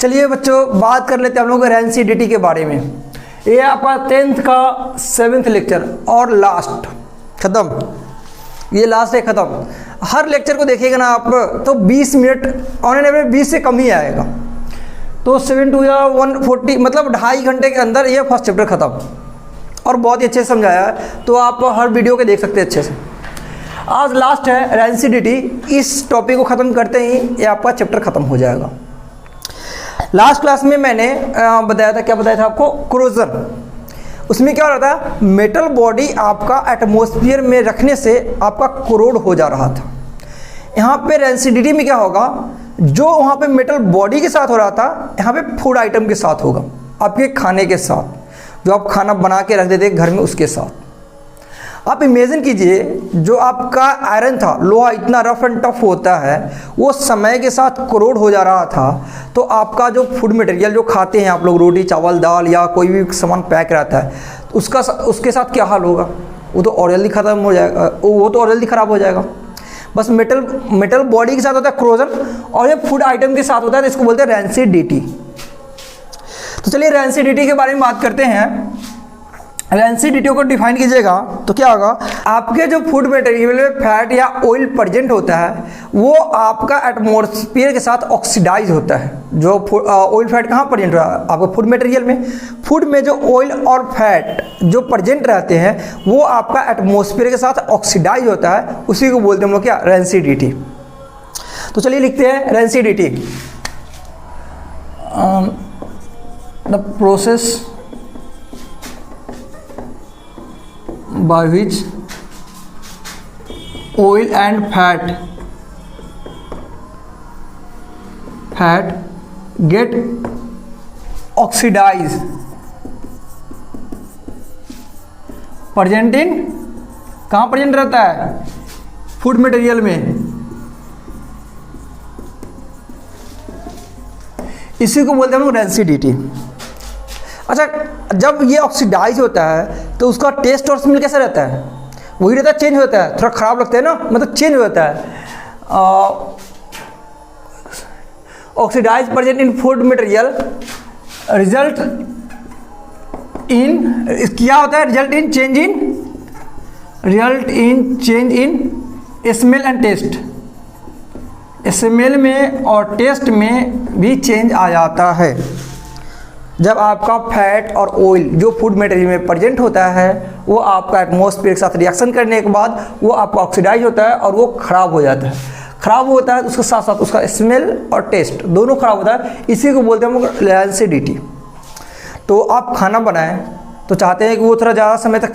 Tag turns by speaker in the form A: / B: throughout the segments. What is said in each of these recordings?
A: चलिए बच्चों, बात कर लेते हैं हम लोग रेंसिडिटी के बारे में। ये आपका 10th का 7th लेक्चर और लास्ट खत्म, ये लास्ट है ख़त्म। हर लेक्चर को देखिएगा ना आप तो 20 मिनट ऑन एन एवरेज 20 से कम ही आएगा, तो 7 टू या 140 मतलब 2.5 घंटे के अंदर ये फर्स्ट चैप्टर ख़त्म, और बहुत ही अच्छे से समझाया है, तो आप हर वीडियो के देख सकते हैं अच्छे से। आज लास्ट है रेंसिडिटी, इस टॉपिक को ख़त्म करते ही ये आपका चैप्टर ख़त्म हो जाएगा। लास्ट क्लास में मैंने बताया था, क्या बताया था आपको, कोरोजन। उसमें क्या हो रहा था, मेटल बॉडी आपका एटमॉस्फेयर में रखने से आपका कोरोड हो जा रहा था। यहाँ पे रेंसिडिटी में क्या होगा, जो वहाँ पे मेटल बॉडी के साथ हो रहा था, यहाँ पे फूड आइटम के साथ होगा, आपके खाने के साथ, जो आप खाना बना के रख देते घर में उसके साथ। आप इमेजिन कीजिए, जो आपका आयरन था, लोहा इतना रफ एंड टफ होता है, वो समय के साथ कोरोड हो जा रहा था, तो आपका जो फूड मटेरियल जो खाते हैं आप लोग, रोटी चावल दाल या कोई भी सामान पैक रहता है, तो उसके साथ क्या हाल होगा, वो तो और जल्दी ख़त्म हो जाएगा, वो तो और जल्दी ख़राब हो जाएगा। बस मेटल बॉडी के साथ होता है कोरोजन, और ये फूड आइटम के साथ होता है, तो इसको बोलते हैं रेंसिडिटी। तो चलिए रेंसिडिटी के बारे में बात करते हैं। रेंसिडिटी को डिफाइन कीजिएगा तो क्या होगा, आपके जो फूड मटेरियल में फैट या ऑयल प्रेजेंट होता है, वो आपका एटमॉस्फेयर के साथ ऑक्सीडाइज होता है। जो ऑयल फैट कहाँ प्रेजेंट रहा है, आपका फूड मटेरियल में। फूड में जो ऑयल और फैट जो प्रेजेंट रहते हैं, वो आपका एटमॉस्फेयर के साथ ऑक्सीडाइज होता है, उसी को बोलते हैं हम लोग क्या, रेंसिडिटी। तो चलिए लिखते हैं rancidity. The process by which oil and fat get oxidized present in, कहाँ प्रेजेंट रहता है, फूड मटेरियल में। इसी को बोलते हैं हम लोग रेंसिडिटी। अच्छा, जब ये ऑक्सीडाइज होता है तो उसका टेस्ट और स्मेल कैसा रहता है, वही रहता है, चेंज होता है, थोड़ा ख़राब लगता है ना, मतलब चेंज होता है। Oxidise present in food material result in, क्या होता है, result in change in smell and taste. Smell में और टेस्ट में भी चेंज आ जाता है। जब आपका फैट और ऑयल जो फूड मटेरियल में प्रेजेंट होता है, वो आपका एटमॉस्फेयर के साथ रिएक्शन करने के बाद वो आपका ऑक्सीडाइज होता है और वो ख़राब हो जाता है। ख़राब होता है उसके साथ साथ उसका स्मेल और टेस्ट दोनों ख़राब होता है, इसी को बोलते हैं हम रेंसिडिटी। तो आप खाना बनाएं तो चाहते हैं कि वो थोड़ा ज़्यादा समय तक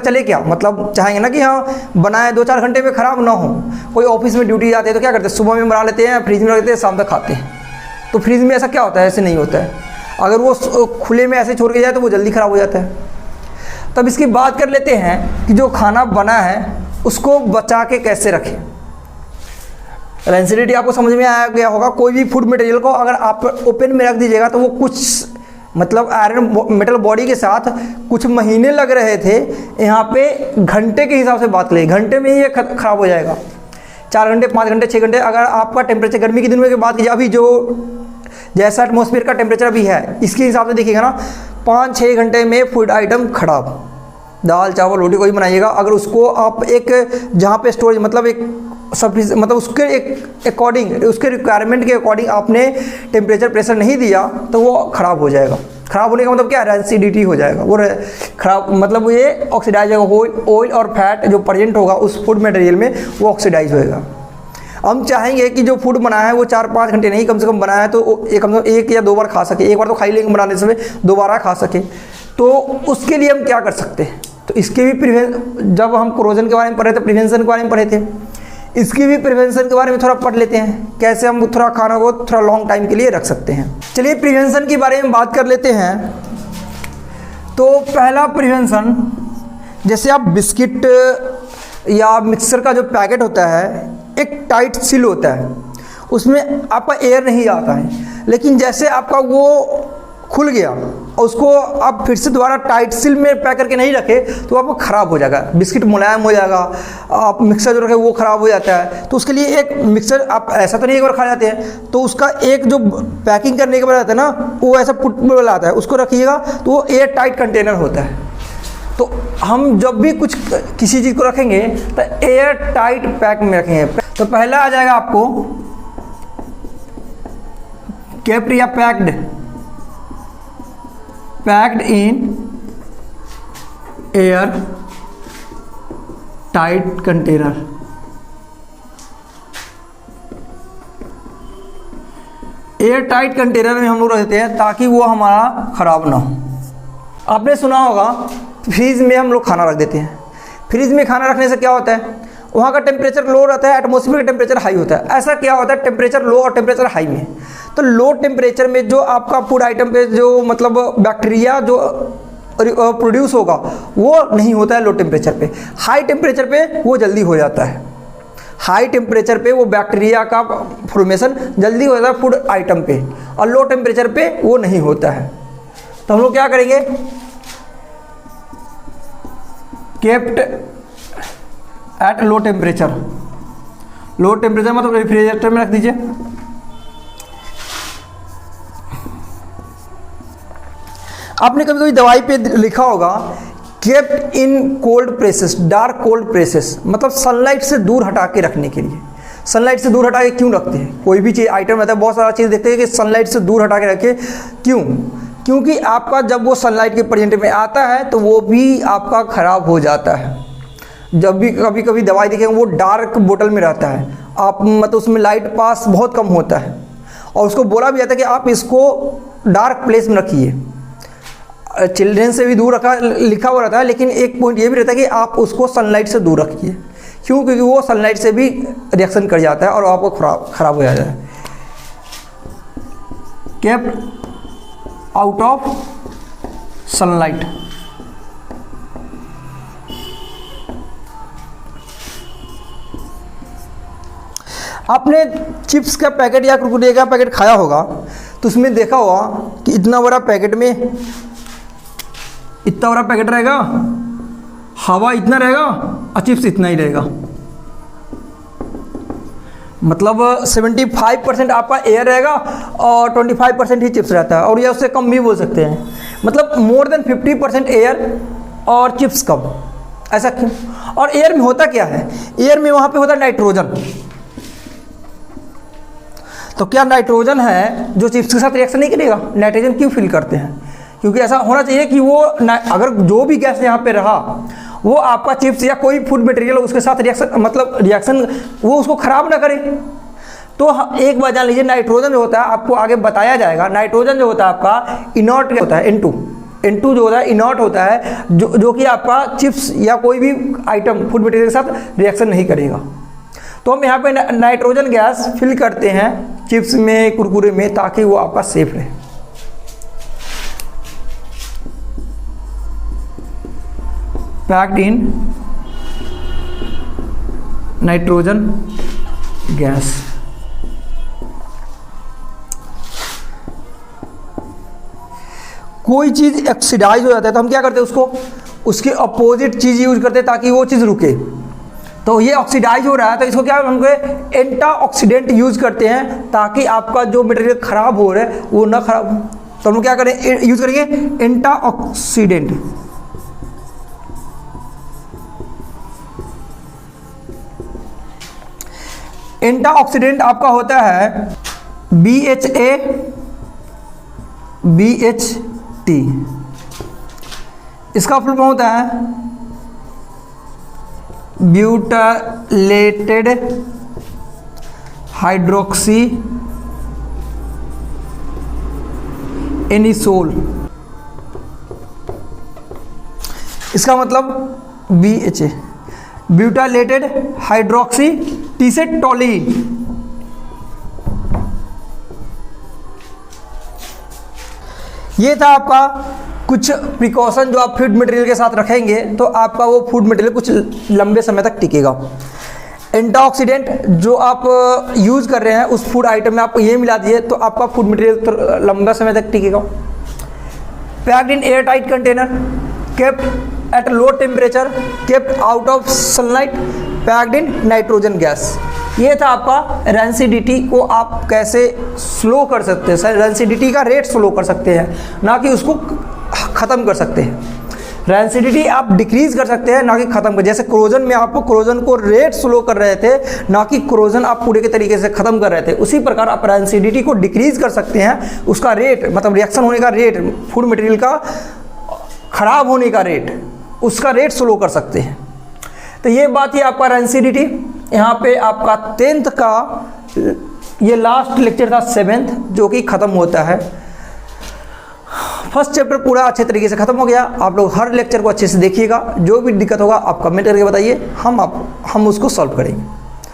A: चले क्या, मतलब चाहेंगे ना कि हाँ बनाएं 2-4 घंटे में ख़राब ना हो। कोई ऑफिस में ड्यूटी जाते हैं तो क्या करते हैं, सुबह में बना लेते हैं, फ्रिज में रख देते हैं, शाम तक खाते हैं। तो फ्रिज में ऐसा क्या होता है, ऐसे नहीं होता है। अगर वो खुले में ऐसे छोड़ के जाए तो वो जल्दी ख़राब हो जाता है। तब इसकी बात कर लेते हैं कि जो खाना बना है उसको बचा के कैसे रखें। रेंसिडिटी आपको समझ में आ गया होगा। कोई भी फूड मटेरियल को अगर आप ओपन में रख दीजिएगा तो वो कुछ मतलब आयरन मेटल बॉडी के साथ कुछ महीने लग रहे थे, यहाँ पे घंटे के हिसाब से बात करें, घंटे में ही ये ख़राब हो जाएगा। 4 घंटे 5 घंटे 6 घंटे। अगर आपका टेम्परेचर गर्मी के दिन में की बात कीजिए, अभी जो जैसा एटमॉस्फेयर का टेम्परेचर अभी है, इसके हिसाब से देखिएगा ना, 5-6 घंटे में फूड आइटम खराब। दाल चावल रोटी कोई बनाइएगा, अगर उसको आप एक जहाँ पे स्टोरेज मतलब एक सब मतलब उसके एक अकॉर्डिंग, उसके रिक्वायरमेंट के अकॉर्डिंग आपने टेम्परेचर प्रेशर नहीं दिया तो वो ख़राब हो जाएगा। ख़राब होने का मतलब क्या, रेंसिडिटी हो जाएगा। वो खराब मतलब ये ऑक्सीडाइज होगा, ऑयल और फैट जो प्रेजेंट होगा उस फूड मटेरियल में वो ऑक्सीडाइज होएगा। हम चाहेंगे कि जो फूड बनाया है वो 4-5 घंटे नहीं, कम से कम बनाया है तो कम से कम 1 या 2 बार खा सके। एक बार तो खा ही लेंगे बनाने से, दोबारा खा सके। तो उसके लिए हम क्या कर सकते हैं, तो इसके भी जब हम कोरोजन के बारे में पढ़े थे, प्रिवेंशन के बारे में पढ़े थे, इसकी भी प्रिवेंशन के बारे में थोड़ा पढ़ लेते हैं, कैसे हम थोड़ा खाना को थोड़ा लॉन्ग टाइम के लिए रख सकते हैं। चलिए प्रिवेंशन के बारे में बात कर लेते हैं। तो पहला प्रिवेंशन, जैसे आप बिस्किट या मिक्सर का जो पैकेट होता है, एक टाइट सील होता है, उसमें आपका एयर नहीं आता है, लेकिन जैसे आपका वो खुल गया और उसको आप फिर से दोबारा टाइट सील में पैक करके नहीं रखे तो आपको ख़राब हो जाएगा, बिस्किट मुलायम हो जाएगा, आप मिक्सर जो रखे वो ख़राब हो जाता है। तो उसके लिए एक मिक्सर आप ऐसा तो नहीं एक बार खा जाते हैं, तो उसका एक जो पैकिंग करने के बाद आता है ना, वो ऐसा पुट वाला आता है, उसको रखिएगा तो वो एयर टाइट कंटेनर होता है। तो हम जब भी कुछ किसी चीज़ को रखेंगे तो एयर टाइट पैक में रखेंगे। तो पहला आ जाएगा आपको केप्ट या packed in airtight container. Air tight container में हम लोग रखते हैं ताकि वो हमारा ख़राब ना हो। आपने सुना होगा फ्रीज में हम लोग खाना रख देते हैं। फ्रीज में खाना रखने से क्या होता है, वहाँ का टेम्परेचर लो रहता है, एटमॉस्फेयर का टेम्परेचर हाई होता है। ऐसा क्या होता है टेम्परेचर लो और टेम्परेचर हाई में, तो लो टेम्परेचर में जो आपका फूड आइटम पे जो मतलब बैक्टीरिया जो प्रोड्यूस होगा वो नहीं होता है लो टेम्परेचर पे। हाई टेम्परेचर पे वो जल्दी हो जाता है। हाई टेम्परेचर पे वो बैक्टीरिया का फॉर्मेशन जल्दी हो जाता है फूड आइटम पे, और लो टेम्परेचर पे वो नहीं होता है। तो हम लोग क्या करेंगे, kept at low temperature. Low temperature मतलब रेफ्रिजरेटर में रख दीजिए। आपने कभी कभी दवाई पे लिखा होगा kept in cold presses, dark cold presses, मतलब सनलाइट से दूर हटा के रखने के लिए। सनलाइट से दूर हटा के क्यों रखते हैं, कोई भी चीज़ आइटम रहता है, बहुत सारा चीज़ देखते हैं कि सनलाइट से दूर हटा के रखे, क्यों? क्योंकि आपका जब वो सनलाइट के प्रेजेंट में आता है तो वो भी आपका ख़राब हो जाता है। जब भी कभी कभी दवाई देखेंगे वो डार्क बोतल में रहता है, आप मतलब उसमें लाइट पास बहुत कम होता है, और उसको बोला भी जाता है कि आप इसको डार्क प्लेस में रखिए। चिल्ड्रेन से भी दूर रखा लिखा हुआ रहता है, लेकिन एक पॉइंट ये भी रहता है कि आप उसको सनलाइट से दूर रखिए। क्यों? क्योंकि वो सनलाइट से भी रिएक्शन कर जाता है और आपको खराब हो जाता है। Kept out of sunlight. आपने चिप्स का पैकेट या कुरकुरे का पैकेट खाया होगा तो उसमें देखा होगा कि इतना बड़ा पैकेट में इतना बड़ा पैकेट रहेगा, हवा इतना रहेगा और चिप्स इतना ही रहेगा। मतलब 75% आपका एयर रहेगा और 25% ही चिप्स रहता है, और या उससे कम भी बोल सकते हैं। मतलब मोर देन 50% एयर और चिप्स कम। ऐसा क्यों? और एयर में होता क्या है, एयर में वहाँ पे होता है नाइट्रोजन। तो क्या नाइट्रोजन है जो चिप्स के साथ रिएक्शन नहीं करेगा? नाइट्रोजन क्यों फिल करते हैं? क्योंकि ऐसा होना चाहिए कि वो अगर जो भी गैस यहाँ पे रहा वो आपका चिप्स या कोई फूड मटेरियल उसके साथ रिएक्शन वो उसको खराब ना करे। तो एक बात जान लीजिए, नाइट्रोजन जो होता है आपको आगे बताया जाएगा, नाइट्रोजन जो होता है आपका इनर्ट होता है, N2 जो होता है इनर्ट होता है, जो कि आपका चिप्स या कोई भी आइटम फूड मटेरियल के साथ रिएक्शन नहीं करेगा। तो हम यहाँ पे नाइट्रोजन गैस फिल करते हैं चिप्स में, कुरकुरे में, ताकि वो आपका सेफ रहे। Packed in nitrogen gas. कोई चीज़ ऑक्सीडाइज हो जाता है तो हम क्या करते हैं, उसको उसके अपोजिट चीज़ यूज करते हैं ताकि वो चीज़ रुके। तो ये ऑक्सीडाइज हो रहा है तो इसको क्या हम एंटा ऑक्सीडेंट यूज करते हैं ताकि आपका जो मटेरियल खराब हो रहा है वो ना खराब हो। तो हम लोग क्या करें, यूज करेंगे एंटा ऑक्सीडेंट। एंटा ऑक्सीडेंट आपका होता है BHA BHT। इसका फुल फॉर्म होता है ब्यूटाइलेटेड हाइड्रोक्सी एनिसोल। इसका मतलब BHA ब्यूटाइलेटेड हाइड्रोक्सी टी से टोलीन। ये था आपका कुछ प्रिकॉशन जो आप फूड मटेरियल के साथ रखेंगे तो आपका वो फूड मटेरियल कुछ लंबे समय तक टिकेगा। एंटीऑक्सीडेंट जो आप यूज़ कर रहे हैं उस फूड आइटम में आप ये मिला दिए तो आपका फूड मटेरियल तो लंबा समय तक टिकेगा। Packed in airtight container, kept at low temperature, kept out of sunlight, packed in nitrogen gas. ये था आपका रेंसिडिटी को आप कैसे स्लो कर सकते हैं, रेंसिडिटी का रेट स्लो कर सकते हैं, ना कि उसको ख़त्म कर सकते हैं। रेंसिडिटी आप डिक्रीज कर सकते हैं, ना कि ख़त्म कर। जैसे क्रोजन में आपको क्रोजन को रेट स्लो कर रहे थे, ना कि क्रोजन आप पूरे के तरीके से ख़त्म कर रहे थे, उसी प्रकार आप रेंसिडिटी को डिक्रीज कर सकते हैं। उसका रेट मतलब रिएक्शन होने का रेट, फूड मटेरियल का ख़राब होने का रेट, उसका रेट स्लो कर सकते हैं। तो ये बात ही आपका रेंसिडिटी। यहाँ पे आपका 10th का ये लास्ट लेक्चर था 7th, जो कि ख़त्म होता है। फर्स्ट चैप्टर पूरा अच्छे तरीके से खत्म हो गया। आप लोग हर लेक्चर को अच्छे से देखिएगा, जो भी दिक्कत होगा आप कमेंट करके बताइए, हम उसको सॉल्व करेंगे।